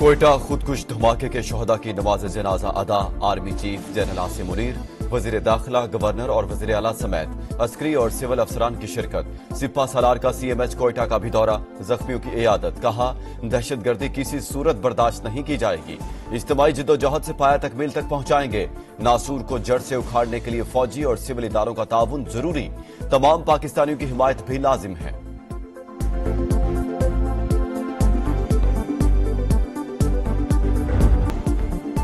कोयटा खुदकुश धमाके के शहदा की नमाज जनाजा अदा। Army chief general Asim Munir, वजीर दाखिला, गवर्नर और वजीर आला समेत अस्करी और सिविल अफसरान की शिरकत। सिपा सालार का CMH कोयटा का भी दौरा, जख्मियों की इयादत। कहा, दहशतगर्दी किसी सूरत बर्दाश्त नहीं की जाएगी। इज्तिमाई जिद्दोजहद से पाया तकमील तक पहुंचाएंगे। नासूर को जड़ से उखाड़ने के लिए फौजी और सिविल इदारों का ताउन जरूरी। तमाम पाकिस्तानियों की हिमायत भी लाजिम है।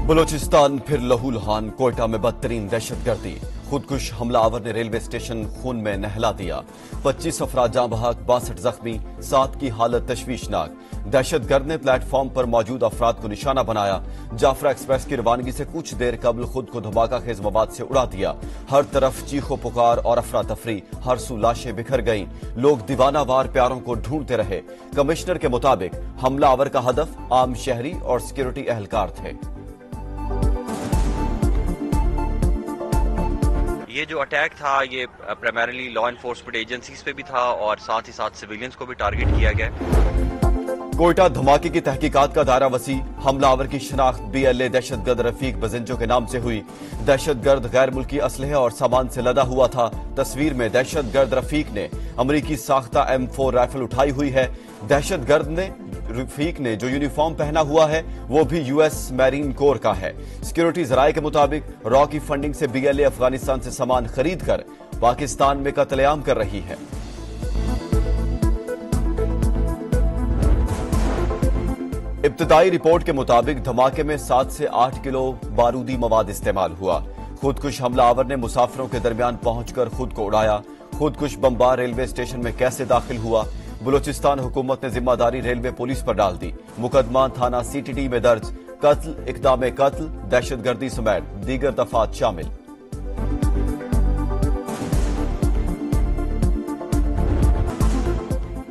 बलोचिस्तान फिर लहूलुहान। कोयटा में बदतरीन दहशतगर्दी। खुदकुश हमलावर ने रेलवे स्टेशन खून में नहला दिया। 25 अफराद जाँ बहक, 62 जख्मी, 7 की हालत तशवीशनाक। दहशतगर्द ने प्लेटफॉर्म पर मौजूद अफराद को निशाना बनाया। जाफरा एक्सप्रेस की रवानगी से कुछ देर कबल खुद को धमाका खेज मवाद से उड़ा दिया। हर तरफ चीखो पुकार और अफरा तफरी, हर सू लाशें बिखर गईं। लोग दीवानावार प्यारों को ढूंढते रहे। कमिश्नर के मुताबिक हमलावर का हदफ आम शहरी और सिक्योरिटी एहलकार थे। ये जो अटैक था ये प्राइमरीली लॉ एनफोर्समेंट एजेंसीज पे भी था और साथ ही साथ सिविलियंस को भी टारगेट किया गया। कोयटा धमाके की तहकीकात का दायरा वसी। हमलावर की शनाख्त BLA दहशतगर्द रफीक बजिंजो के नाम से हुई। दहशतगर्द गैर मुल्की असलहे और सामान से लदा हुआ था। तस्वीर में दहशतगर्द रफीक ने अमरीकी साख्ता M4 राइफल उठाई हुई है। दहशतगर्द ने रफीक ने जो यूनिफॉर्म पहना हुआ है वो भी US मैरीन कोर का है। सिक्योरिटी जराये के मुताबिक रॉ की फंडिंग से BLA अफगानिस्तान से सामान खरीद कर पाकिस्तान में कत्लेआम कर रही है। इब्तदाई रिपोर्ट के मुताबिक धमाके में 7 से 8 किलो बारूदी मवाद इस्तेमाल हुआ। खुदकुश हमलावर ने मुसाफिरों के दरमियान पहुंचकर खुद को उड़ाया। खुदकुश बमबार रेलवे स्टेशन में कैसे दाखिल हुआ? बलूचिस्तान हुकूमत ने जिम्मेदारी रेलवे पुलिस पर डाल दी। मुकदमा थाना CTD में दर्ज। कत्ल, इक़दाम कत्ल, दहशतगर्दी समेत दीगर दफात शामिल।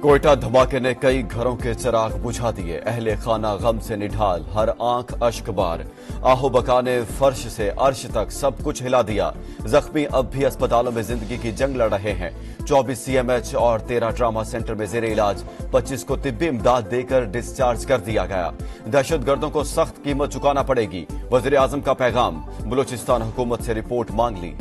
कोयटा धमाके ने कई घरों के चिराग बुझा दिए। अहले खाना गम से निढाल, हर आंख अश्क बार। आहो बका ने फर्श से अर्श तक सब कुछ हिला दिया। जख्मी अब भी अस्पतालों में जिंदगी की जंग लड़ रहे हैं। 24 CMH और 13 ट्रामा सेंटर में जेर इलाज। 25 को तिब्बी इमदाद देकर डिस्चार्ज कर दिया गया। दहशतगर्दों को सख्त कीमत चुकाना पड़ेगी। वजीर आजम का पैगाम। बलूचिस्तान हुकूमत से रिपोर्ट मांग ली।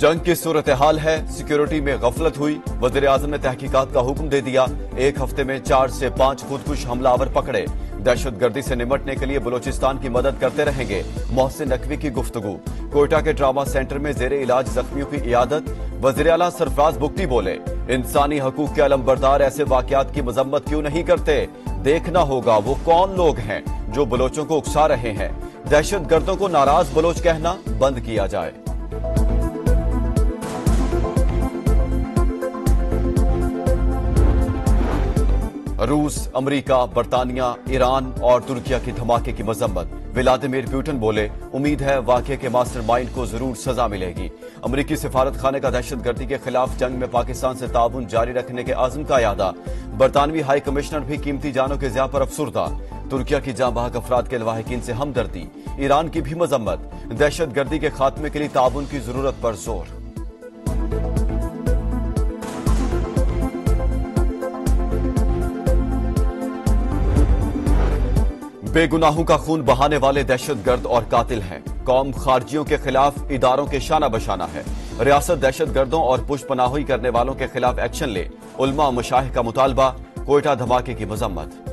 जंग की सूरत हाल है, सिक्योरिटी में गफलत हुई। वजीर आजम ने तहकीकात का हुक्म दे दिया। एक हफ्ते में 4 से 5 खुदकुश हमलावर पकड़े। दहशतगर्दी से निमटने के लिए बलूचिस्तान की मदद करते रहेंगे। मोहसिन नकवी की गुफ्तगू। कोयटा के ट्रामा सेंटर में जेर इलाज जख्मियों की इयादत। वजीर आला सरफराज बुगटी बोले, इंसानी हकूक के अलमबरदार ऐसे वाकयात की मजम्मत क्यों नहीं करते? देखना होगा वो कौन लोग हैं जो बलोचों को उकसा रहे हैं। दहशतगर्दों को नाराज बलोच कहना बंद किया जाए। रूस, अमेरिका, बरतानिया, ईरान और तुर्किया की धमाके की मजम्मत। व्लादिमीर पुतिन बोले, उम्मीद है वाक़े के मास्टरमाइंड को जरूर सजा मिलेगी। अमेरिकी सिफारत खाने का दहशतगर्दी के खिलाफ जंग में पाकिस्तान से ताउन जारी रखने के आज़म का यादा। बरतानवी हाई कमिश्नर भी कीमती जानों के ज़िया पर अफसुर्दा। तुर्किया की जाँ बहक अफराद के लवाहिकीन से हमदर्दी। ईरान की भी मजम्मत। दहशतगर्दी के खात्मे के लिए ताउन की जरूरत पर जोर। बेगुनाहों का खून बहाने वाले दहशतगर्द और कातिल हैं। कौम खारजियों के खिलाफ इदारों के शाना बशाना है। रियासत दहशतगर्दों और पुष्पनाही करने वालों के खिलाफ एक्शन ले। उलमा मशाइख का मुतालबा। कोयटा धमाके की मजम्मत।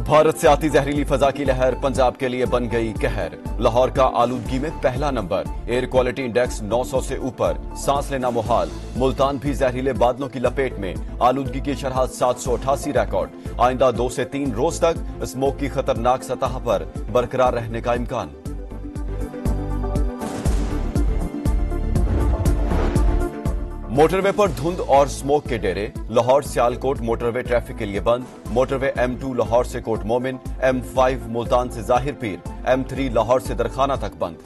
भारत से आती जहरीली फजा की लहर पंजाब के लिए बन गई कहर। लाहौर का आलूदगी में पहला नंबर। एयर क्वालिटी इंडेक्स 900 से ऊपर, सांस लेना मुहाल। मुल्तान भी जहरीले बादलों की लपेट में। आलूदगी की शरह 788 रिकॉर्ड। आइंदा 2 से 3 रोज तक स्मोक की खतरनाक सतह पर बरकरार रहने का इम्कान। मोटरवे पर धुंध और स्मोक के डेरे। लाहौर सियालकोट मोटरवे ट्रैफिक के लिए बंद। मोटरवे M2 लाहौर से कोट मोमिन, M5 मुल्तान से जाहिर पीर, M3 लाहौर से दरखाना तक बंद।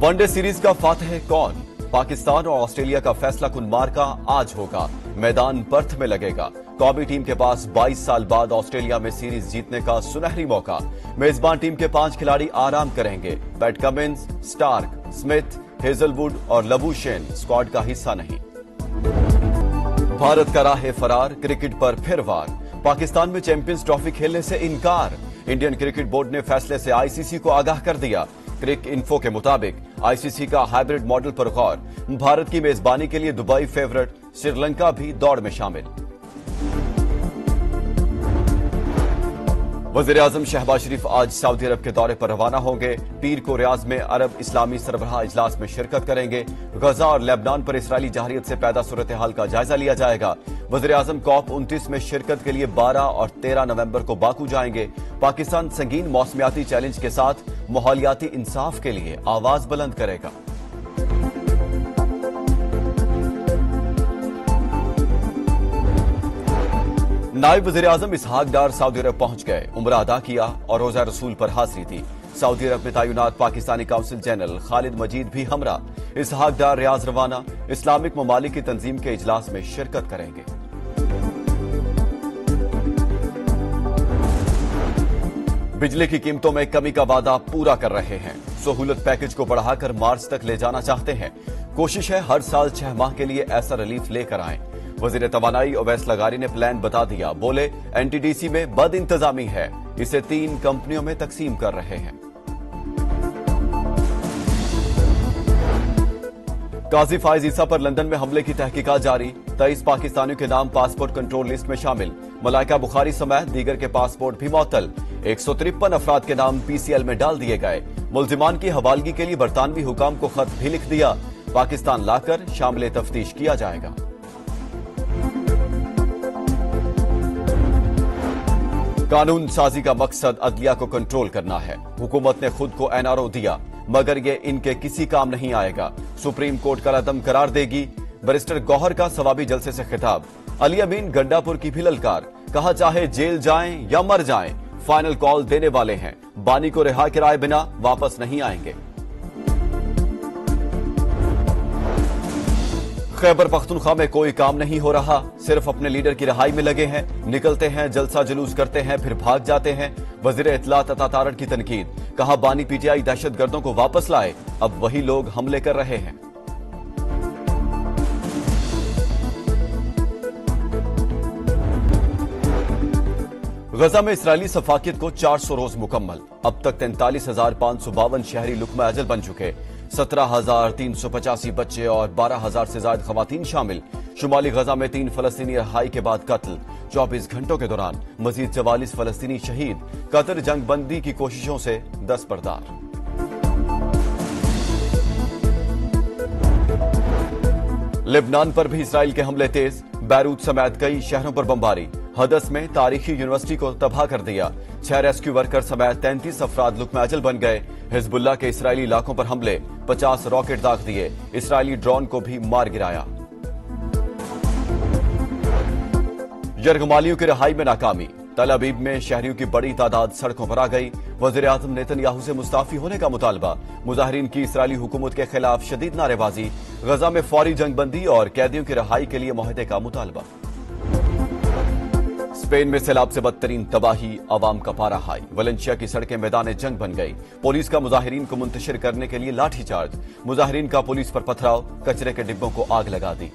वनडे सीरीज का फातिह कौन? पाकिस्तान और ऑस्ट्रेलिया का फैसला कुन मार्का आज होगा। मैदान पर्थ में लगेगा। कौमी टीम के पास 22 साल बाद ऑस्ट्रेलिया में सीरीज जीतने का सुनहरी मौका। मेजबान टीम के 5 खिलाड़ी आराम करेंगे। Pat Cummins, Starc, Smith, Hazlewood और लबुशेन स्क्वाड का हिस्सा नहीं। भारत का राह फरार, क्रिकेट पर फिर वार। पाकिस्तान में चैंपियंस ट्रॉफी खेलने से इनकार। इंडियन क्रिकेट बोर्ड ने फैसले से आईसीसी को आगाह कर दिया। क्रिक इन्फो के मुताबिक आईसीसी का हाइब्रिड मॉडल पर गौर। भारत की मेजबानी के लिए दुबई फेवरेट, श्रीलंका भी दौड़ में शामिल। वज़ीर-ए-आज़म शहबाज शरीफ आज सऊदी अरब के दौरे पर रवाना होंगे। पीर को रियाज में अरब इस्लामी सरबराह इजलास में शिरकत करेंगे। गजा और लेबनान पर इस्राएली जाहिरियत से पैदा सूरत हाल का जायजा लिया जाएगा। वज़ीर-ए-आज़म COP29 में शिरकत के लिए 12 और 13 नवंबर को बाकू जाएंगे। पाकिस्तान संगीन मौसमियाती चैलेंज के साथ माहौलियाती इंसाफ के लिए आवाज बुलंद करेगा। नायब वज़ीर-ए-आज़म इसहाक डार सऊदी अरब पहुंच गए, उम्रा अदा किया और रोजा रसूल पर हाजिरी दी। सऊदी अरब में तैनात पाकिस्तानी काउंसिल जनरल खालिद मजीद भी हमरा। इसहाक डार रियाज रवाना, इस्लामिक ममालिक की तंजीम के इजलास में शिरकत करेंगे। बिजली की कीमतों में कमी का वादा पूरा कर रहे हैं। सहूलत पैकेज को बढ़ाकर मार्च तक ले जाना चाहते हैं। कोशिश है हर साल 6 माह के लिए ऐसा रिलीफ लेकर आएं। वजीर तवानाई ओवैस लगारी ने प्लान बता दिया। बोले एनटीडीसी में बद इंतजामी है, इसे 3 कंपनियों में तकसीम कर रहे हैं। काजी फाइज ईसा पर लंदन में हमले की तहकीकात जारी। 23 पाकिस्तानियों के नाम पासपोर्ट कंट्रोल लिस्ट में शामिल। मलाइका बुखारी समेत दीगर के पासपोर्ट भी मुअत्तल। 153 अफराद के नाम पीसीएल में डाल दिए गए। मुल्जिमान की हवालगी के लिए बरतानवी हुकाम को खत भी लिख दिया। पाकिस्तान लाकर शामिल तफ्तीश किया जाएगा। कानून साजी का मकसद अदलिया को कंट्रोल करना है। हुकूमत ने खुद को एनआरओ दिया, मगर ये इनके किसी काम नहीं आएगा। सुप्रीम कोर्ट का रदम करार देगी। बैरिस्टर गौहर का सवाबी जलसे से खिताब। अली अमीन गंडापुर की भी ललकार। कहा चाहे जेल जाएं या मर जाएं, फाइनल कॉल देने वाले हैं। बानी को रिहा कराए बिना वापस नहीं आएंगे। खैबर पख्तूनख्वा में कोई काम नहीं हो रहा, सिर्फ अपने लीडर की रिहाई में लगे हैं। निकलते हैं, जलसा जुलूस करते हैं, फिर भाग जाते हैं। वजीर इत्तलात अता तारड़ की तनकीद। कहा बानी पीटीआई दहशतगर्दों को वापस लाए, अब वही लोग हमले कर रहे हैं। गजा में इसराइली सफाकियत को 400 रोज मुकम्मल। अब तक 43,552 शहरी लुकमा अजल बन चुके। 17,385 बच्चे और 12,000 से ज्यादा खवातीन शामिल। शुमाली गजा में 3 फलस्तीनी रिहाई के बाद कत्ल। 24 घंटों के दौरान मजीद 44 फलस्तीनी शहीद। कतर जंग बंदी की कोशिशों से दस्तबरदार। लेबनान पर भी इसराइल के हमले तेज। बैरूत समेत कई शहरों पर बमबारी। हदस में तारीखी यूनिवर्सिटी को तबाह कर दिया। 6 रेस्क्यू वर्कर समेत 33 अफराद लुकमा अजल बन गए। हिजबुल्लाह के इसराइली इलाकों पर हमले, 50 रॉकेट दाग दिए। इसराइली ड्रोन को भी मार गिराया। यरगमालियों की रिहाई में नाकामी। तल अबीब में शहरियों की बड़ी तादाद सड़कों पर आ गई। वज़ीर-ए-आज़म नेतन्याहू से मुस्ताफी होने का मुतालबा। मुजाहिरीन की इसराइली हुकूमत के खिलाफ शदीद नारेबाजी। गजा में फौरी जंगबंदी और कैदियों की रिहाई के लिए मुआहदे का मुतालबा। स्पेन में सैलाब से बदतरीन तबाही, अवाम का पारा हाई। वलेंशिया की सड़कें मैदान जंग बन गई। पुलिस का मुजाहिरीन को मुंतशिर करने के लिए लाठीचार्ज। मुजाहिरीन का पुलिस पर पथराव, कचरे के डिब्बों को आग लगा दी।